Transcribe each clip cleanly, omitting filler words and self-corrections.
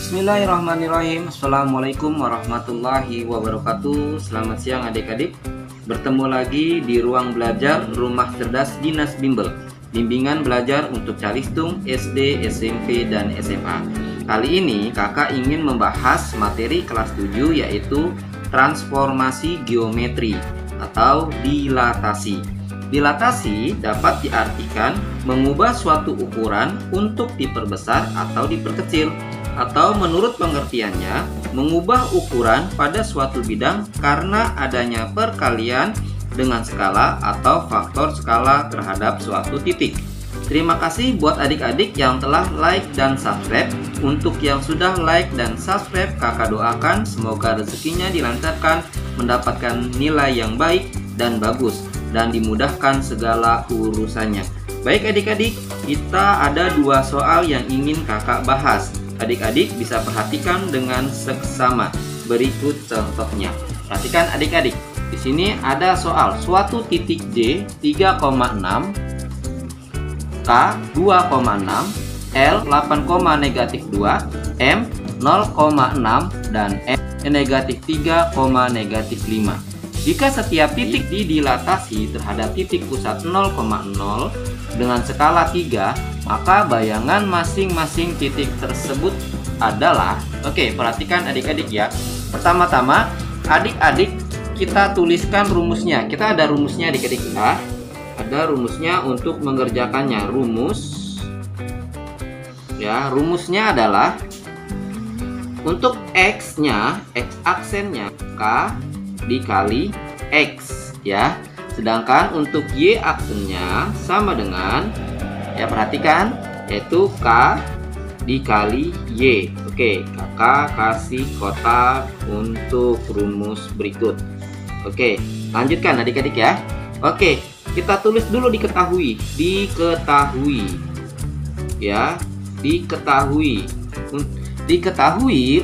Bismillahirrahmanirrahim. Assalamualaikum warahmatullahi wabarakatuh. Selamat siang adik-adik. Bertemu lagi di ruang belajar Rumah Cerdas Dinas Bimbel, bimbingan belajar untuk calistung SD, SMP, dan SMA. Kali ini kakak ingin membahas materi kelas 7, yaitu transformasi geometri atau dilatasi. Dilatasi dapat diartikan mengubah suatu ukuran untuk diperbesar atau diperkecil, atau menurut pengertiannya mengubah ukuran pada suatu bidang karena adanya perkalian dengan skala atau faktor skala terhadap suatu titik. Terima kasih buat adik-adik yang telah like dan subscribe. Untuk yang sudah like dan subscribe, kakak doakan semoga rezekinya dilancarkan, mendapatkan nilai yang baik dan bagus, dan dimudahkan segala urusannya. Baik adik-adik, kita ada 2 soal yang ingin kakak bahas. Adik-adik bisa perhatikan dengan seksama. Berikut contohnya. Perhatikan adik-adik. Di sini ada soal suatu titik J 3,6, K 2,6, L 8,-2, M 0,6 dan N -3,-5. Jika setiap titik didilatasi terhadap titik pusat 0,0 dengan skala 3, maka bayangan masing-masing titik tersebut adalah, oke, perhatikan adik-adik ya. Pertama-tama adik-adik kita tuliskan rumusnya. Kita ada rumusnya adik-adik ya. Ada rumusnya untuk mengerjakannya. Rumusnya adalah untuk X-nya, X aksennya K dikali X ya. Sedangkan untuk Y aksennya sama dengan, ya perhatikan, yaitu K dikali Y. Oke, kakak kasih kotak untuk rumus berikut. Oke, lanjutkan adik-adik ya. Oke, kita tulis dulu diketahui ya, diketahui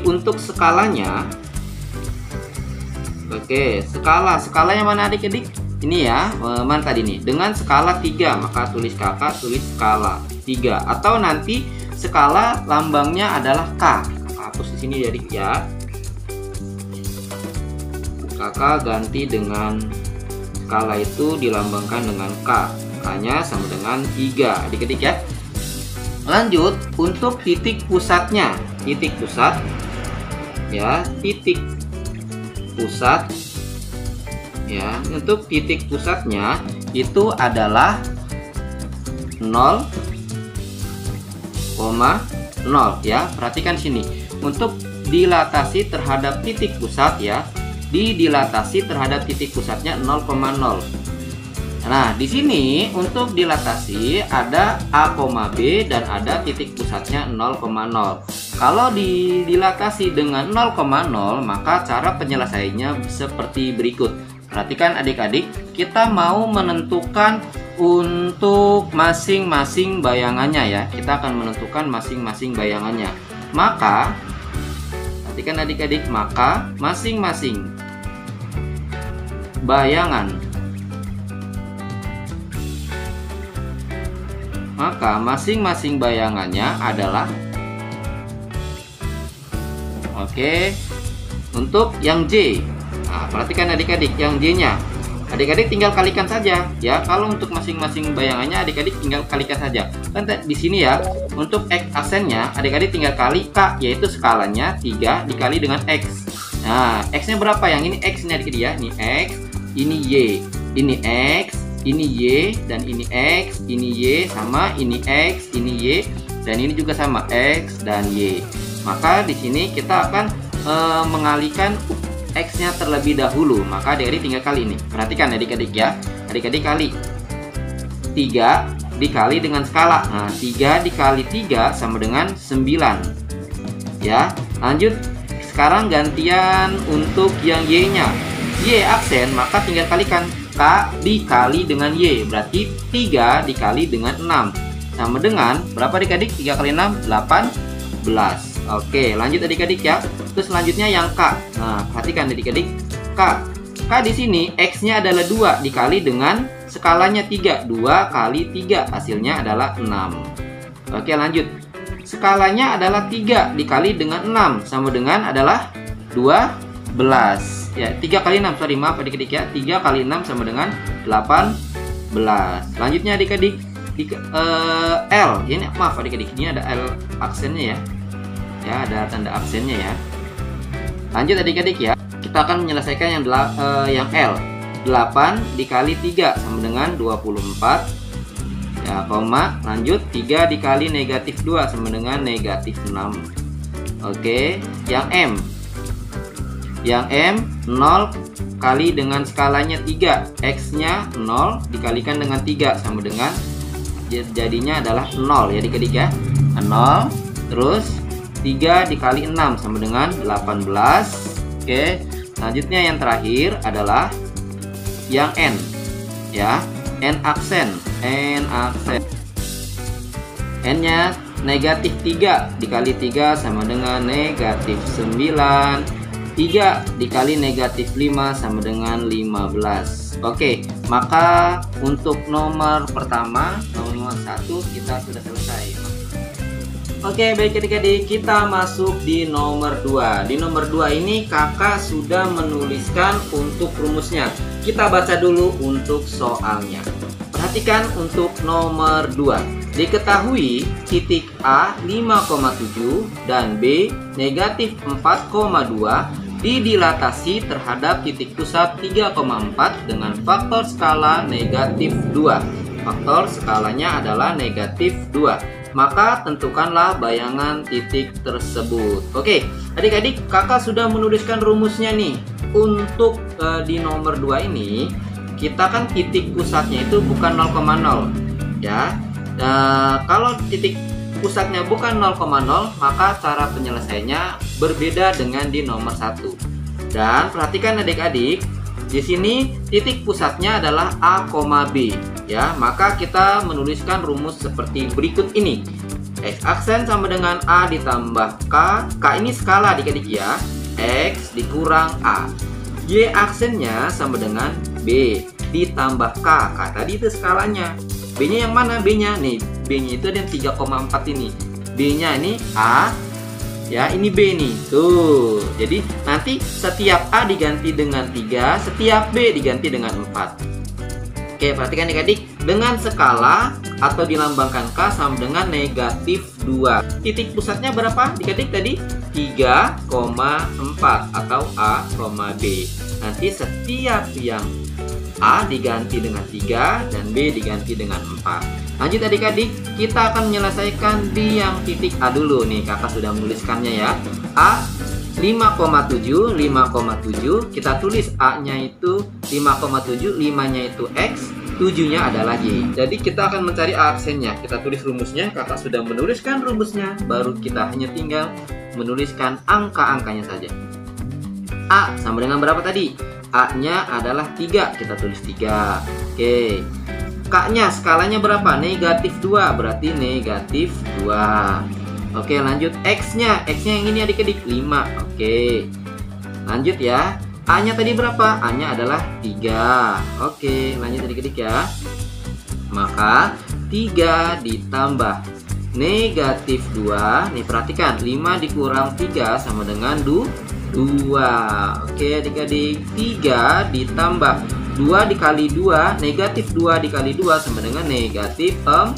untuk skalanya. Oke, skalanya mana adik-adik? Ini ya, mana tadi nih? Dengan skala 3, maka kakak tulis skala 3. Atau nanti skala lambangnya adalah K. Kakak hapus di sini adik ya. Kakak ganti dengan skala itu dilambangkan dengan K. K-nya sama dengan 3, adik-adik ya. Lanjut, untuk titik pusatnya. Titik pusat ya, untuk titik pusatnya itu adalah 0,0 ya. Perhatikan sini. Untuk dilatasi terhadap titik pusat ya, didilatasi terhadap titik pusatnya 0,0. Nah, di sini untuk dilatasi ada A, B dan ada titik pusatnya 0,0. Kalau didilatasi dengan 0,0, maka cara penyelesaiannya seperti berikut. Perhatikan adik-adik, kita mau menentukan untuk masing-masing bayangannya ya. Kita akan menentukan masing-masing bayangannya. Maka, perhatikan adik-adik, maka masing-masing bayangannya adalah, oke, untuk yang J. Nah, perhatikan adik-adik, yang J-nya. Adik-adik tinggal kalikan saja ya. Kalau untuk masing-masing bayangannya adik-adik tinggal kalikan saja. Kan di sini ya, untuk X aksennya adik-adik tinggal kali K, yaitu skalanya 3 dikali dengan X. Nah, X-nya berapa? Yang ini X nih adik-adik ya. Ini X, ini Y. Ini X, ini Y, dan ini X, ini Y, sama ini X, ini Y, dan ini juga sama X dan Y. Maka di sini kita akan mengalihkan X-nya terlebih dahulu. Maka adik-adik tinggal kali ini. Perhatikan adik-adik ya. Adik-adik kali 3 dikali dengan skala. Nah, 3 dikali 3 sama dengan 9. Ya. Lanjut. Sekarang gantian untuk yang Y-nya. Y aksen, maka tinggal kalikan K dikali dengan Y. Berarti 3 dikali dengan 6. Sama dengan berapa adik-adik? 3 kali 6, 18. Oke, lanjut adik-adik ya. Terus selanjutnya yang K. Nah, perhatikan adik-adik. K di sini X-nya adalah 2 dikali dengan skalanya 3. 2 kali 3 hasilnya adalah 6. Oke, lanjut. skalanya adalah 3 dikali dengan 6 sama dengan adalah 12. Ya, 3 kali 6, sorry, maaf adik-adik ya. 3 kali 6 sama dengan 18. Selanjutnya adik-adik, L. Ini maaf adik-adik, ini ada L aksennya ya. Ya, ada tanda aksennya ya. Lanjut adik-adik ya. Kita akan menyelesaikan yang L. 8 dikali 3 sama dengan 24. Ya, koma. Lanjut 3 dikali negatif 2 sama dengan negatif 6. Oke, yang M. Yang M 0 kali dengan skalanya 3. X-nya 0 dikalikan dengan 3 sama dengan, jadinya adalah 0 ya adik-adik ya. 0. Terus 3 dikali 6 sama dengan 18. Oke, selanjutnya yang terakhir adalah yang N ya. N aksen. N-nya negatif 3 dikali 3 sama dengan negatif 9. 3 dikali negatif 5 sama dengan 15. Oke, maka untuk nomor pertama, nomor 1 kita sudah selesai. Oke, baik adik-adik, kita masuk di nomor 2. Di nomor 2 ini kakak sudah menuliskan untuk rumusnya. Kita baca dulu untuk soalnya. Perhatikan untuk nomor 2. Diketahui titik A 5,7 dan B negatif 4,2 didilatasi terhadap titik pusat 3,4 dengan faktor skala negatif 2. Faktor skalanya adalah negatif 2. Maka tentukanlah bayangan titik tersebut. Oke, adik-adik, kakak sudah menuliskan rumusnya nih. Untuk di nomor 2 ini, kita kan titik pusatnya itu bukan 0,0 ya. Kalau titik pusatnya bukan 0,0, maka cara penyelesaiannya berbeda dengan di nomor 1. Dan perhatikan adik-adik, di sini titik pusatnya adalah A, B ya. Maka kita menuliskan rumus seperti berikut ini. X aksen sama dengan A ditambah K. K ini skala adik-adik ya. X dikurang A. Y aksennya sama dengan B ditambah K. K tadi itu skalanya. B-nya yang mana? B-nya nih. B-nya itu ada yang 3,4 ini. B-nya ini A. Ya, ini B nih. Tuh. Jadi nanti setiap A diganti dengan 3, setiap B diganti dengan 4. Oke, perhatikan adik-adik. Dengan skala atau dilambangkan K sama dengan negatif 2. Titik pusatnya berapa adik-adik tadi? 3,4 atau A, B. Nanti setiap yang A diganti dengan 3 dan B diganti dengan 4. Lanjut adik-adik, kita akan menyelesaikan di yang titik A dulu nih. Kakak sudah menuliskannya ya. A 5,7 kita tulis A-nya itu 5,7, 5-nya itu X, 7-nya adalah Y. Jadi kita akan mencari A aksennya. Kita tulis rumusnya, kakak sudah menuliskan rumusnya. Baru kita hanya tinggal menuliskan angka-angkanya saja. A sama dengan berapa tadi? A-nya adalah 3, kita tulis 3. Oke. K-nya skalanya berapa? Negatif 2, berarti negatif 2. Oke, lanjut X-nya yang ini adik-adik 5. Oke. Lanjut ya. A-nya tadi berapa? A-nya adalah 3. Oke, lanjut adik-adik ya. Maka 3 ditambah negatif 2. Nih perhatikan, 5 dikurang 3 sama dengan 2. Oke adik-adik, 3 ditambah 2 dikali 2, negatif 2 dikali 2 sama dengan negatif 4.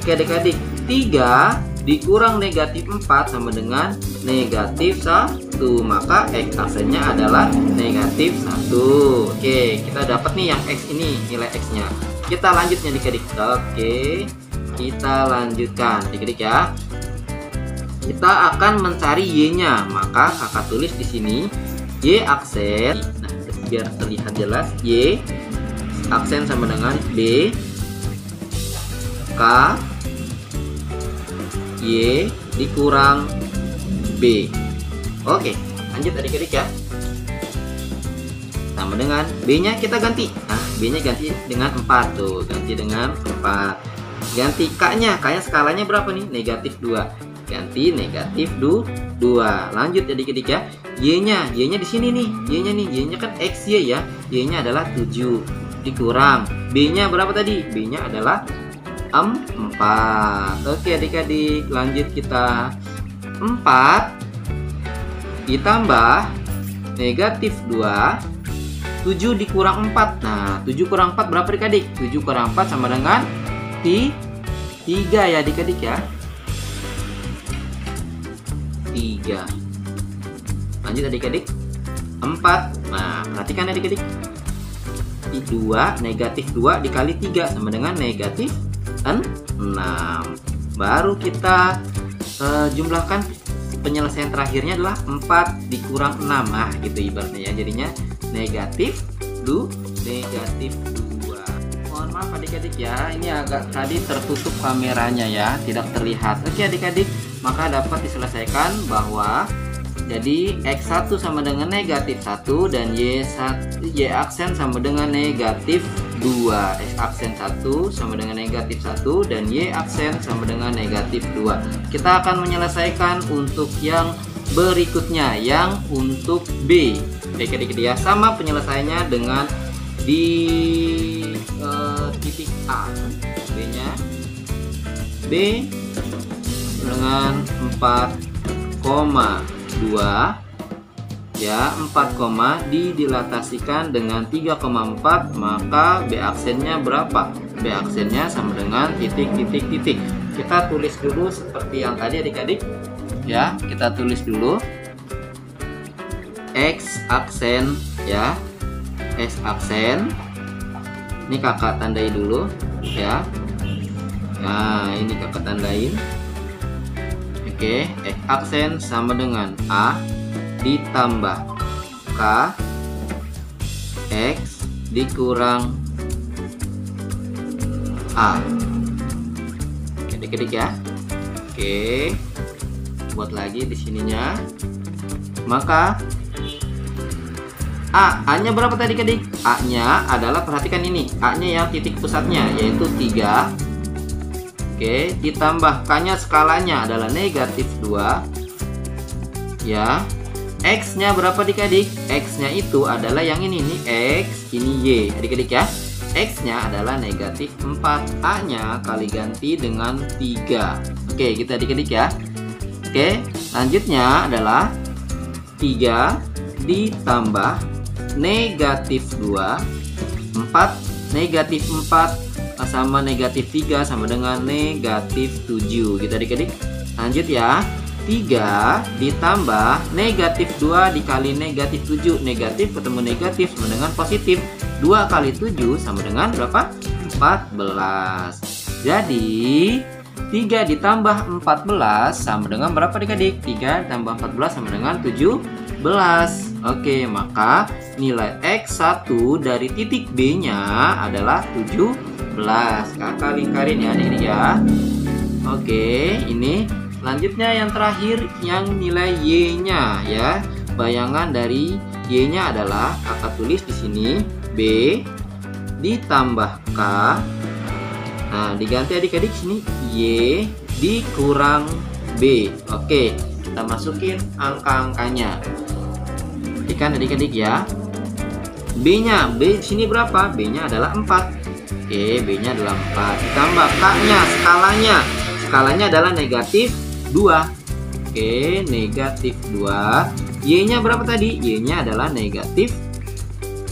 Oke adik-adik, 3 dikurang negatif 4 sama dengan negatif 1. Maka X aksennya adalah negatif 1. Oke, kita dapat nih yang X ini, nilai X-nya. Kita lanjutnya adik-adik. Oke, kita lanjutkan adik-adik ya. Kita akan mencari Y-nya. Maka kakak tulis di sini Y aksen. Nah, biar terlihat jelas, Y aksen sama dengan B, K, Y dikurang B. Oke, lanjut adik-adik ya. Sama dengan B-nya kita ganti. Nah, B-nya ganti dengan 4 tuh, ganti dengan 4. Ganti K-nya, K-nya skalanya berapa nih? Negatif 2. Ganti negatif 2. Lanjut adik-adik ya. Y-nya di sini nih. Y-nya kan XY ya. Y-nya adalah 7 dikurang B-nya berapa tadi? B-nya adalah 4. Oke adik-adik, lanjut kita. 4 ditambah negatif 2, 7 dikurang 4. Nah, 7 kurang 4 berapa adik-adik? 7 kurang 4 sama dengan 3 ya adik-adik ya. 3. Lanjut adik-adik. 4. Nah, perhatikan adik-adik. 2 negatif 2 dikali 3 sama dengan negatif 6. Baru kita jumlahkan, penyelesaian terakhirnya adalah 4 dikurang 6. Nah, gitu ibaratnya ya. Jadinya negatif 2. Mohon maaf adik-adik ya, ini agak tadi tertutup kameranya ya, tidak terlihat. Oke adik-adik, maka dapat diselesaikan bahwa jadi X1 sama dengan negatif 1 dan Y aksen sama dengan negatif 2. X aksen 1 sama dengan negatif 1 dan Y aksen sama dengan negatif 2. Kita akan menyelesaikan untuk yang berikutnya, yang untuk B. Adik-adik ya, sama penyelesaiannya dengan di titik A. B-nya B dengan 4,2 ya, 4, didilatasikan dengan 3,4, maka B aksennya berapa? B aksennya sama dengan titik. Kita tulis dulu seperti yang tadi adik-adik ya. Kita tulis dulu X aksen ya, X aksen. Ini kakak tandai dulu ya. Nah, ini kakak tandain. Oke, X aksen sama dengan A ditambah K X dikurang A. Adik-adik ya. Oke, buat lagi di sininya. Maka A-nya berapa tadi adik? A-nya adalah, perhatikan ini, A-nya yang titik pusatnya yaitu 3. Oke, ditambah K-nya skalanya adalah negatif 2 ya. X-nya berapa adik-adik? X-nya itu adalah yang ini nih, X, ini Y adik-adik ya. X-nya adalah negatif 4. A-nya kali ganti dengan 3. Oke, gitu adik-adik ya. Oke, lanjutnya adalah 3 ditambah negatif 2, 4, negatif 4 sama negatif 3 sama dengan negatif 7 gitu adik-adik. Lanjut ya, 3 ditambah negatif 2 dikali negatif 7, negatif ketemu negatif sama dengan positif. 2 kali 7 sama dengan berapa? 14. Jadi 3 ditambah 14 sama dengan berapa adik-adik? 3 ditambah 14 sama dengan 17. Oke, maka nilai X1 dari titik B-nya adalah 17. Kakak lingkarin ya adik-adik ya. Oke, ini lanjutnya yang terakhir, yang nilai Y-nya ya. Bayangan dari Y-nya adalah kakak tulis di sini B ditambah K. Nah, diganti adik-adik sini Y dikurang B. Oke, kita masukin angka-angkanya. Perhatikan adik-adik ya. B-nya, B di sini berapa? B-nya adalah 4. Oke, B-nya adalah 4. Ditambah K-nya, skalanya. Skalanya adalah negatif 2. Oke, negatif 2. Y-nya berapa tadi? Y-nya adalah negatif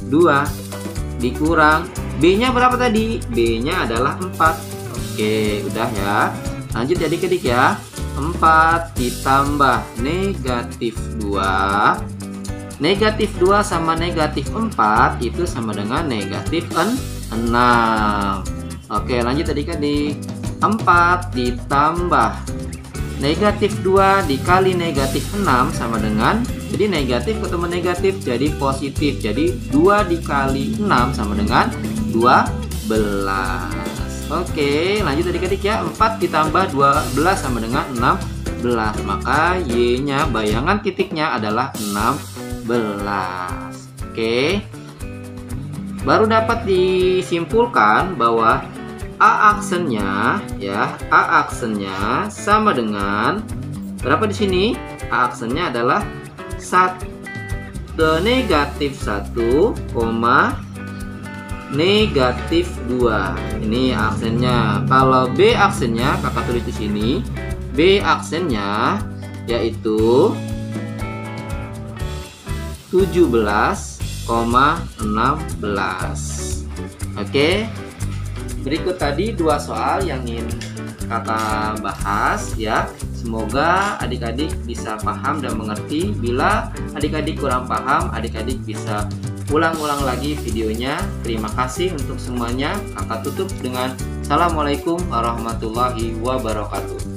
2. Dikurang B-nya berapa tadi? B-nya adalah 4. Oke, udah ya. Lanjut adik-adik ya. 4 ditambah negatif 2. Negatif 2 sama negatif 4 itu sama dengan negatif 6. Oke, lanjut adik-adik. 4 ditambah negatif 2 dikali negatif 6 sama dengan, jadi negatif ketemu negatif jadi positif. Jadi 2 dikali 6 sama dengan 12. Oke, lanjut adik-adik ya. 4 ditambah 12 sama dengan 16. Maka Y-nya, bayangan titiknya adalah 16. Oke, baru dapat disimpulkan bahwa A aksennya ya, A aksennya sama dengan berapa di sini? A aksennya adalah negatif 1, negatif 2. Ini aksennya. Kalau B aksennya kakak tulis di sini. B aksennya yaitu 17,16. Oke. Berikut tadi 2 soal yang ingin kakak bahas ya. Semoga adik-adik bisa paham dan mengerti. Bila adik-adik kurang paham, adik-adik bisa ulang-ulang lagi videonya. Terima kasih untuk semuanya. Kakak tutup dengan Assalamualaikum warahmatullahi wabarakatuh.